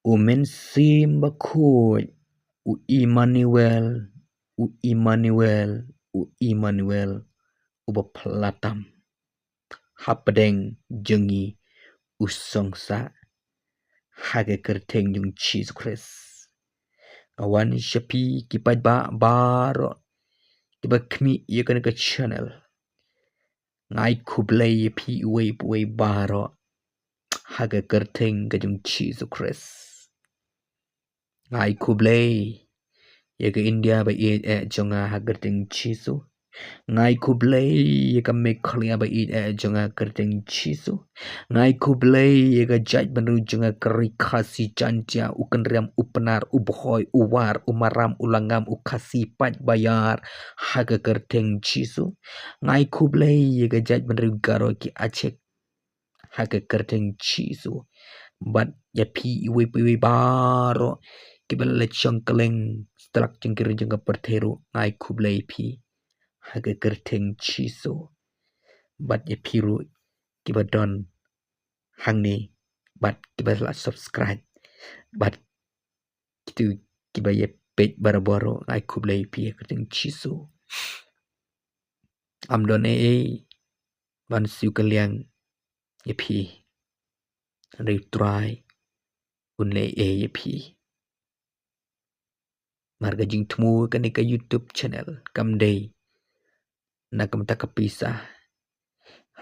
Umensim bakut Emmanuel ubapelatam hapadeng jengi usongsa haga kerteng jung Jesus Christ awan shapi kipat ba baro kiba kmi yakan ke channel ngai kublai pi we baro haga kerteng ke jung Jesus Christ ngai kublai yaga India ba jonga haga kerteng Jesus ngai kublai yaga meklia ba jonga kerteng Jesus ngai kublai yaga jaj banu jonga kerikasi cancia ukenriam upenar ubhoy uwar umaram ulangam ukasi pat bayar haga kerteng Jesus ngai kublai yaga jaj banu garo ki acek haga kerteng Jesus bat ya pi iwe baro kibala chong keleng strak jengkir jengka perteru ngai kublai pi haga kerteng chiso bat ye piru kiba don hangni bat kiba la subscribe bat kitu kiba ye page barabaro ngai kublai pi kerteng chiso amdon ban siu kaliang ye pi re try unle ye pi marga jing tmu kan ka YouTube channel kamdei nakam takapisa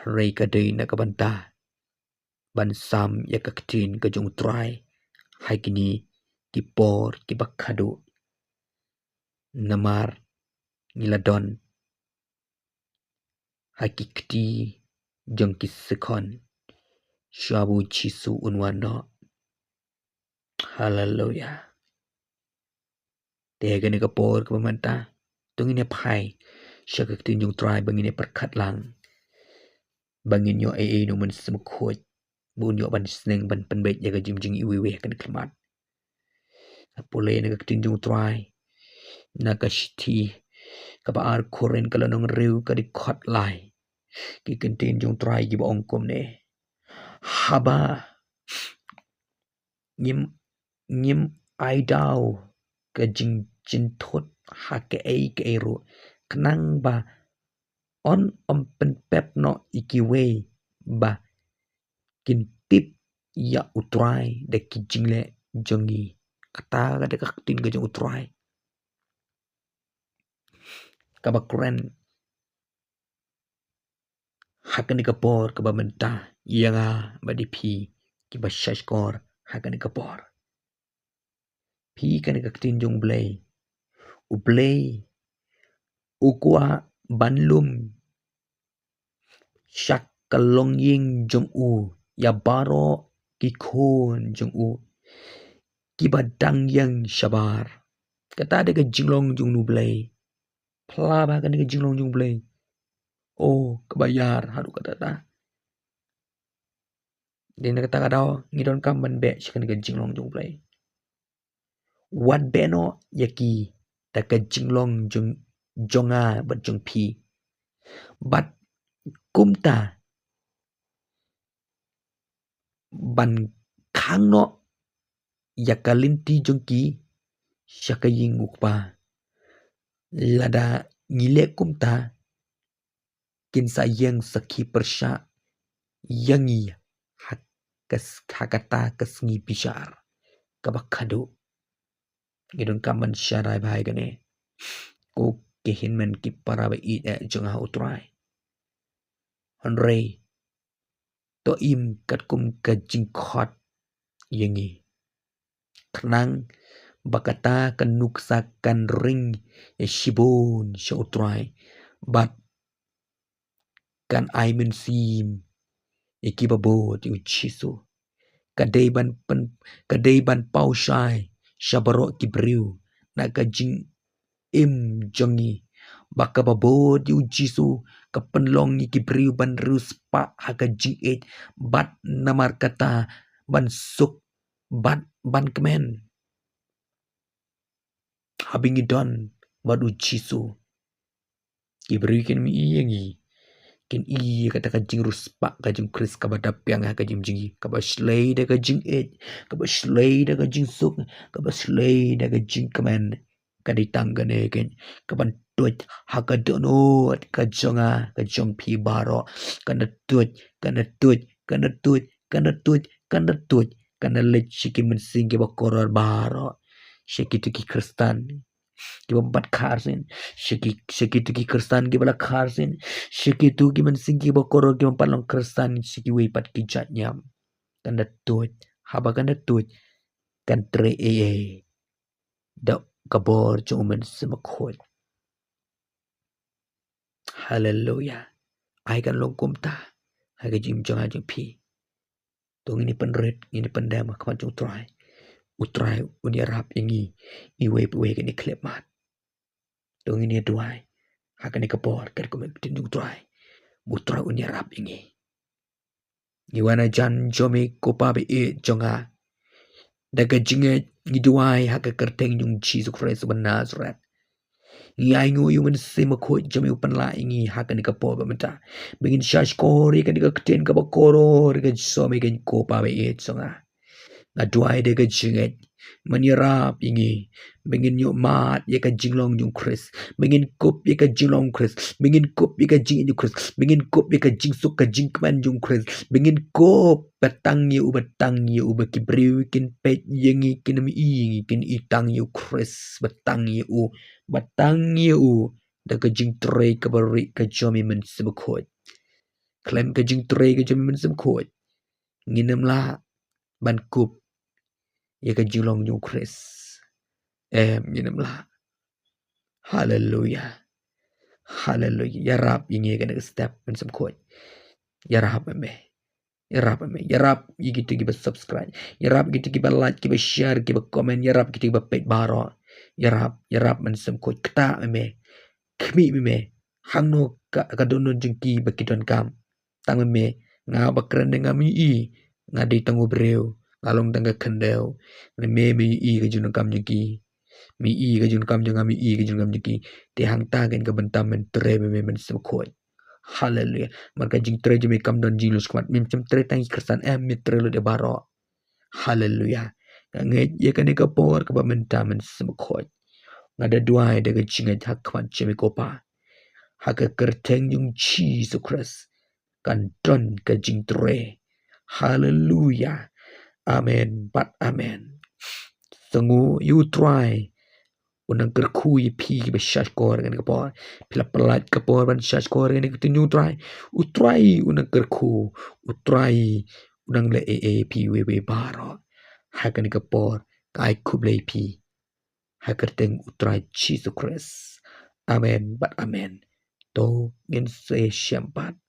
rei kadei nakabanta ban sam yakaktin ka jung try haikini kipor kibakado namar niladon hakikti jong kisekon shabu chisu unwano hallelujah tegane kapor kabamanta tungine pai shakaktin jung try bangine perkat lang bangin yo no men semkhoj bun yo ban sneng ban penbet jaga jing iwe kan klimat apole na kaktin jung try nakashti kabar koren kala nong riu ka di khot lai ki kentin jung try gi bong kom ne haba nyim ai dau ka jing jin thot ha ke ke ro knang ba on pen pep no ikiwe ba kintip ya utrai de kijingle jongi kata kada kaktin ga jong utrai kabakren hakani kapor kabamenta yanga badipi kibashashkor hakani kapor pi kan kaktin jong blay ublay ukwa banlum shak kalong ying jong u ya baro kikon jong u kibadang yang shabar kata de ka jinglong jong nu blay plaba kan ka jinglong jong blay oh kebayar haru kata ta din kata kadao ngidon kam ban be shikan ka jinglong jong blay wat beno yaki ta ka jinglong jong jonga bat jong pi bat kumta ban khang no yakalinti jongki shakayin ukpa lada ngile kumta kinsa yang sakhi persha yangi hakata kasngi bishar kabakado gidon kaman sharai bhai gane ko kehinmen ki parabe jonga utrai honrei to im katkum ka jingkhot yangi knang bakata kanuksakan ring shibon shautrai bat kan aimen sim ikibabo ti uchiso kadai ban pau shai shabaro kibriu nakajing im jongi bakababo di uchiso kapenlong ni kibriu ban ruspa hakajing bat namar kata ban suk bat ban kemen habingi don badu chisu kiberikan mi yengi kin kata kajing ruspak kajing kris kabada piang kajing jingi kabaslay da kajing kabaslay da kajing suk kabaslay da kajing kaman kaditang gane ken kaban tuat hakadono at kajong pi baro kana tuat kana lech shiki mensing ke bakoror baro shiki tuki kristan ki bambat kharsin shiki tuki kristan ki bala kharsin shiki tu ki mensing ki bakoror ki bampalong kristan shiki wei pat ki jatnyam kana tuat haba kana tuat kan tre da kabor chumen semakhoy hallelujah ai kan longkum ta hai ka jim jong ajeng pi tong ini penret ini pendam kaman jong utrai unia rap ingi iwe kan iklep mat tong ini duai hakan ikapor kan komen tinjung trai utrai unia rap ingi iwana jan jomi kopa be jonga daga jinge ngiduai haka kerteng jung Jesus Christ of Nazareth ngai ngu yu men sima ko jami upan la ingi hakan ikapo ba menta bingin shash kori kan ikakten ka bakoro ka somi kan kopa be jonga ngaduai de ka jinget menyerap ingi bingin yu mat ye ka jinglong jung Chris bingin kop ye ka jinglong Chris bingin kop ye ka jing jung Chris bingin kop ye ka jing suk ka jing kman jung Chris bingin kop batang ye uba kibriu kin pet yengi kin mi ingi kin itang yu Chris batang ye da ka jing tre ka bari ka jomi men sebkhot klem ka jing tre ka jomi men sebkhot nginem la ban kop ye ka jinglong jung Chris nginem la hallelujah yarap ingi ka step men sebkhot yarap yarap gitu giba subscribe yarap gitu giba like giba share giba comment yarap gitu giba pet baro yarap men semkot kta me kmi me hangno ka dono jengki bakidon kam tang me nga bakren ngami ngadi tangu breu ngalong tangga kendel me ka juno kam jengki ka juno kam jengami ka juno kam jengki te hang tagen ka bentam men tre me men semkot hallelujah marka jing tre jeme kam don jinus kwat mim cem tre tangi kersan mitre lo de baro hallelujah nget ye kan ka por ka bamenta men semkhot ngada duai de jinget hak kwat jeme kopa hak kerteng jung Jesus Christ kan don ka jing tre hallelujah amen but amen sengu you try unang kerkui pi be shashkor kan kapor pila pelat kapor ban shashkor kan ketunyu utrai unang kerku utrai unang le pi we baro hakan kapor kai kublei pi hakerteng utrai Jesus Christ amen but amen to ngin se syampat